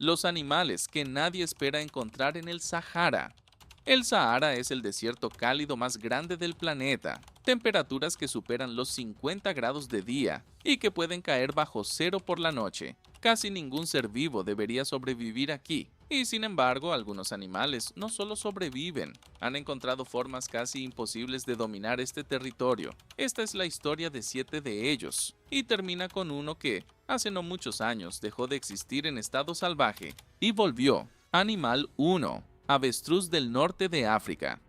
Los animales que nadie espera encontrar en el Sahara. El Sahara es el desierto cálido más grande del planeta, temperaturas que superan los 50 grados de día y que pueden caer bajo cero por la noche. Casi ningún ser vivo debería sobrevivir aquí, y sin embargo algunos animales no solo sobreviven, han encontrado formas casi imposibles de dominar este territorio. Esta es la historia de 7 de ellos, y termina con uno que, hace no muchos años, dejó de existir en estado salvaje y volvió. Animal 1. Avestruz del norte de África.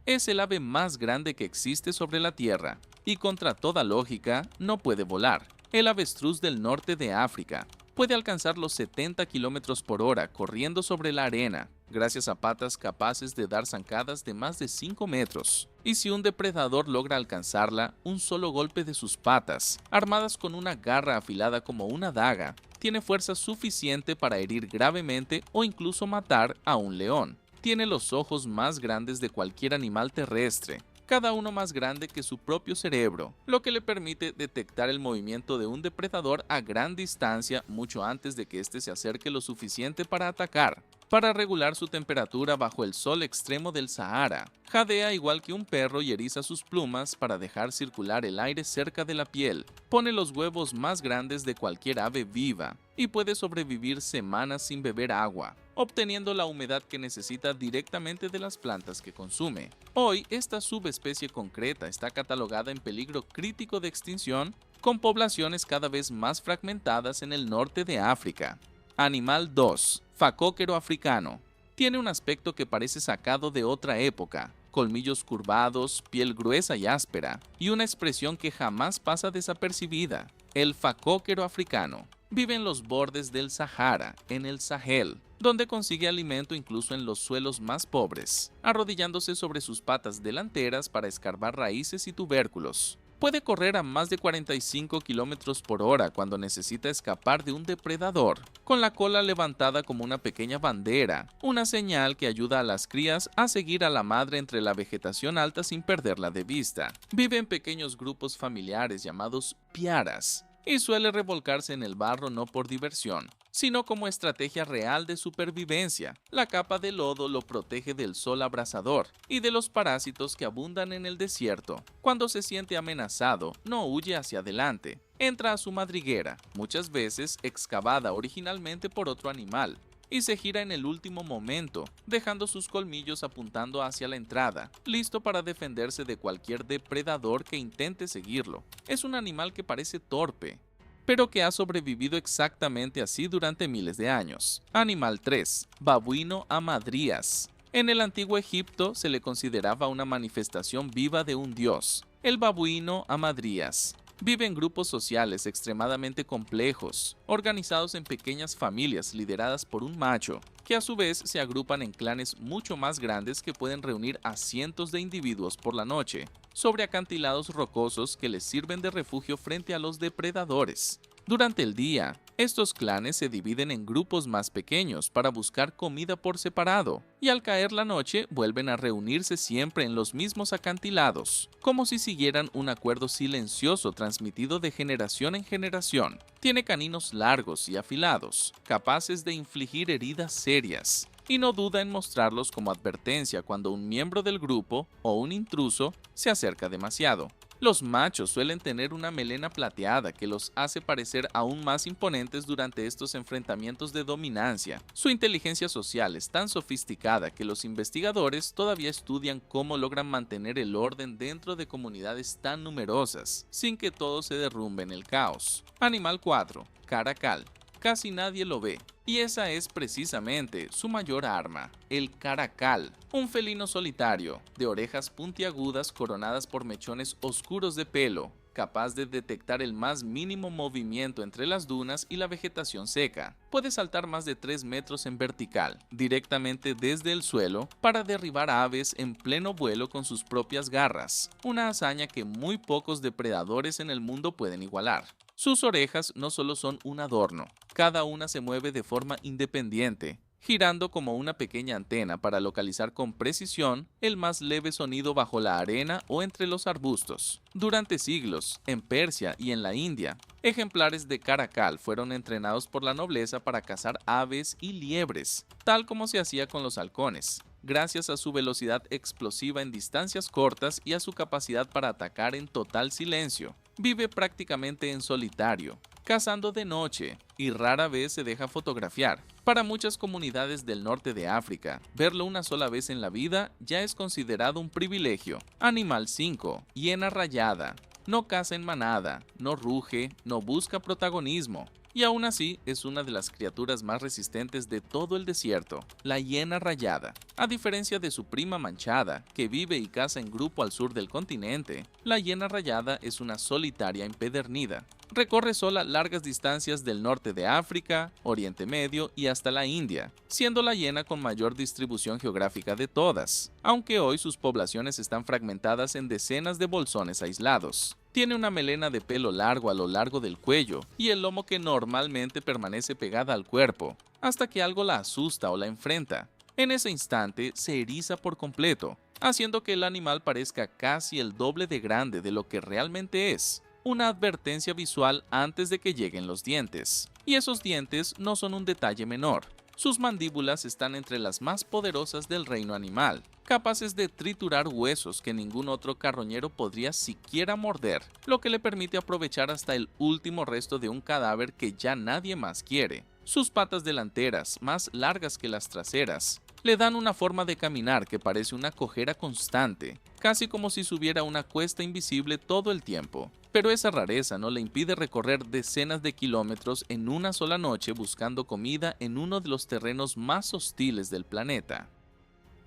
Es el ave más grande que existe sobre la Tierra, y contra toda lógica no puede volar. El avestruz del norte de África puede alcanzar los 70 kilómetros por hora corriendo sobre la arena, gracias a patas capaces de dar zancadas de más de 5 metros. Y si un depredador logra alcanzarla, un solo golpe de sus patas, armadas con una garra afilada como una daga, tiene fuerza suficiente para herir gravemente o incluso matar a un león. Tiene los ojos más grandes de cualquier animal terrestre, cada uno más grande que su propio cerebro, lo que le permite detectar el movimiento de un depredador a gran distancia mucho antes de que éste se acerque lo suficiente para atacar. Para regular su temperatura bajo el sol extremo del Sahara, jadea igual que un perro y eriza sus plumas para dejar circular el aire cerca de la piel. Pone los huevos más grandes de cualquier ave viva y puede sobrevivir semanas sin beber agua, obteniendo la humedad que necesita directamente de las plantas que consume. Hoy, esta subespecie concreta está catalogada en peligro crítico de extinción, con poblaciones cada vez más fragmentadas en el norte de África. Animal 2. Facóquero africano. Tiene un aspecto que parece sacado de otra época, colmillos curvados, piel gruesa y áspera, y una expresión que jamás pasa desapercibida. El facóquero africano vive en los bordes del Sahara, en el Sahel, donde consigue alimento incluso en los suelos más pobres, arrodillándose sobre sus patas delanteras para escarbar raíces y tubérculos. Puede correr a más de 45 kilómetros por hora cuando necesita escapar de un depredador, con la cola levantada como una pequeña bandera, una señal que ayuda a las crías a seguir a la madre entre la vegetación alta sin perderla de vista. Vive en pequeños grupos familiares llamados piaras, y suele revolcarse en el barro no por diversión, sino como estrategia real de supervivencia. La capa de lodo lo protege del sol abrasador y de los parásitos que abundan en el desierto. Cuando se siente amenazado, no huye hacia adelante. Entra a su madriguera, muchas veces excavada originalmente por otro animal, y se gira en el último momento, dejando sus colmillos apuntando hacia la entrada, listo para defenderse de cualquier depredador que intente seguirlo. Es un animal que parece torpe, pero que ha sobrevivido exactamente así durante miles de años. Animal 3. Babuino amadrías. En el antiguo Egipto se le consideraba una manifestación viva de un dios, el babuino amadrías. Vive en grupos sociales extremadamente complejos, organizados en pequeñas familias lideradas por un macho, que a su vez se agrupan en clanes mucho más grandes que pueden reunir a cientos de individuos por la noche, sobre acantilados rocosos que les sirven de refugio frente a los depredadores. Durante el día, estos clanes se dividen en grupos más pequeños para buscar comida por separado, y al caer la noche vuelven a reunirse siempre en los mismos acantilados, como si siguieran un acuerdo silencioso transmitido de generación en generación. Tiene caninos largos y afilados, capaces de infligir heridas serias, y no duda en mostrarlos como advertencia cuando un miembro del grupo o un intruso se acerca demasiado. Los machos suelen tener una melena plateada que los hace parecer aún más imponentes durante estos enfrentamientos de dominancia. Su inteligencia social es tan sofisticada que los investigadores todavía estudian cómo logran mantener el orden dentro de comunidades tan numerosas, sin que todo se derrumbe en el caos. Animal 4. Caracal. Casi nadie lo ve, y esa es precisamente su mayor arma, el caracal, un felino solitario, de orejas puntiagudas coronadas por mechones oscuros de pelo, capaz de detectar el más mínimo movimiento entre las dunas y la vegetación seca. Puede saltar más de 3 metros en vertical, directamente desde el suelo, para derribar aves en pleno vuelo con sus propias garras, una hazaña que muy pocos depredadores en el mundo pueden igualar. Sus orejas no solo son un adorno, cada una se mueve de forma independiente, girando como una pequeña antena para localizar con precisión el más leve sonido bajo la arena o entre los arbustos. Durante siglos, en Persia y en la India, ejemplares de caracal fueron entrenados por la nobleza para cazar aves y liebres, tal como se hacía con los halcones, gracias a su velocidad explosiva en distancias cortas y a su capacidad para atacar en total silencio. Vive prácticamente en solitario, cazando de noche, y rara vez se deja fotografiar. Para muchas comunidades del norte de África, verlo una sola vez en la vida ya es considerado un privilegio. Animal 5. Hiena rayada. No caza en manada, no ruge, no busca protagonismo. Y aún así es una de las criaturas más resistentes de todo el desierto, la hiena rayada. A diferencia de su prima manchada, que vive y caza en grupo al sur del continente, la hiena rayada es una solitaria empedernida. Recorre sola largas distancias del norte de África, Oriente Medio y hasta la India, siendo la hiena con mayor distribución geográfica de todas, aunque hoy sus poblaciones están fragmentadas en decenas de bolsones aislados. Tiene una melena de pelo largo a lo largo del cuello y el lomo que normalmente permanece pegada al cuerpo, hasta que algo la asusta o la enfrenta. En ese instante se eriza por completo, haciendo que el animal parezca casi el doble de grande de lo que realmente es. Una advertencia visual antes de que lleguen los dientes. Y esos dientes no son un detalle menor. Sus mandíbulas están entre las más poderosas del reino animal, capaces de triturar huesos que ningún otro carroñero podría siquiera morder, lo que le permite aprovechar hasta el último resto de un cadáver que ya nadie más quiere. Sus patas delanteras, más largas que las traseras, le dan una forma de caminar que parece una cojera constante, casi como si subiera una cuesta invisible todo el tiempo. Pero esa rareza no le impide recorrer decenas de kilómetros en una sola noche buscando comida en uno de los terrenos más hostiles del planeta.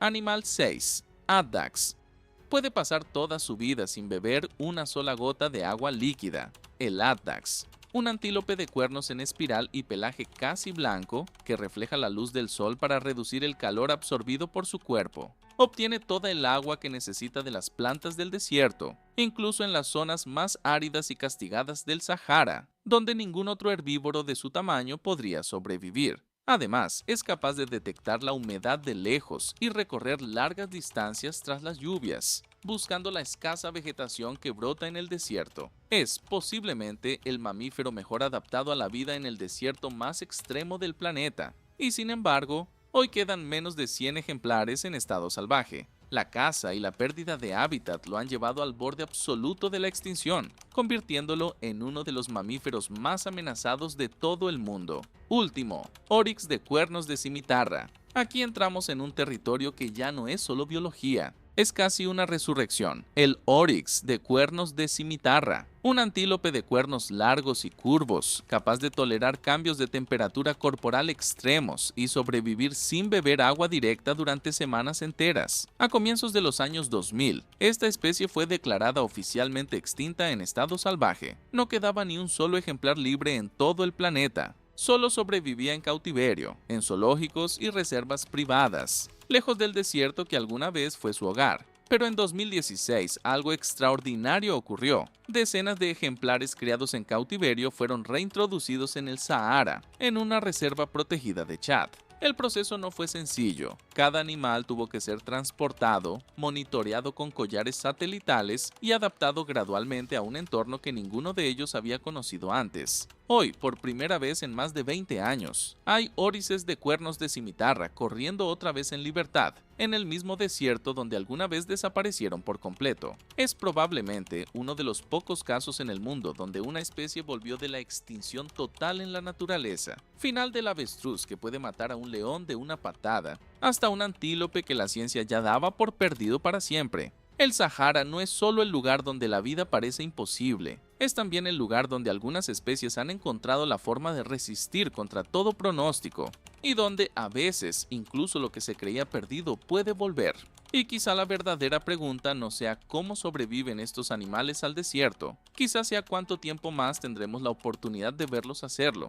Animal 6. Addax. Puede pasar toda su vida sin beber una sola gota de agua líquida. El Addax, un antílope de cuernos en espiral y pelaje casi blanco que refleja la luz del sol para reducir el calor absorbido por su cuerpo. Obtiene toda el agua que necesita de las plantas del desierto, incluso en las zonas más áridas y castigadas del Sahara, donde ningún otro herbívoro de su tamaño podría sobrevivir. Además, es capaz de detectar la humedad de lejos y recorrer largas distancias tras las lluvias, buscando la escasa vegetación que brota en el desierto. Es posiblemente el mamífero mejor adaptado a la vida en el desierto más extremo del planeta, y sin embargo, hoy quedan menos de 100 ejemplares en estado salvaje. La caza y la pérdida de hábitat lo han llevado al borde absoluto de la extinción, convirtiéndolo en uno de los mamíferos más amenazados de todo el mundo. Último, Oryx de cuernos de cimitarra. Aquí entramos en un territorio que ya no es solo biología, es casi una resurrección. El Oryx de cuernos de cimitarra, un antílope de cuernos largos y curvos, capaz de tolerar cambios de temperatura corporal extremos y sobrevivir sin beber agua directa durante semanas enteras. A comienzos de los años 2000, esta especie fue declarada oficialmente extinta en estado salvaje. No quedaba ni un solo ejemplar libre en todo el planeta. Solo sobrevivía en cautiverio, en zoológicos y reservas privadas, lejos del desierto que alguna vez fue su hogar. Pero en 2016 algo extraordinario ocurrió. Decenas de ejemplares criados en cautiverio fueron reintroducidos en el Sahara, en una reserva protegida de Chad. El proceso no fue sencillo. Cada animal tuvo que ser transportado, monitoreado con collares satelitales y adaptado gradualmente a un entorno que ninguno de ellos había conocido antes. Hoy, por primera vez en más de 20 años, hay órices de cuernos de cimitarra corriendo otra vez en libertad, en el mismo desierto donde alguna vez desaparecieron por completo. Es probablemente uno de los pocos casos en el mundo donde una especie volvió de la extinción total en la naturaleza. Final del avestruz que puede matar a un león de una patada, hasta un antílope que la ciencia ya daba por perdido para siempre. El Sahara no es solo el lugar donde la vida parece imposible, es también el lugar donde algunas especies han encontrado la forma de resistir contra todo pronóstico, y donde a veces incluso lo que se creía perdido puede volver. Y quizá la verdadera pregunta no sea cómo sobreviven estos animales al desierto, quizá sea cuánto tiempo más tendremos la oportunidad de verlos hacerlo.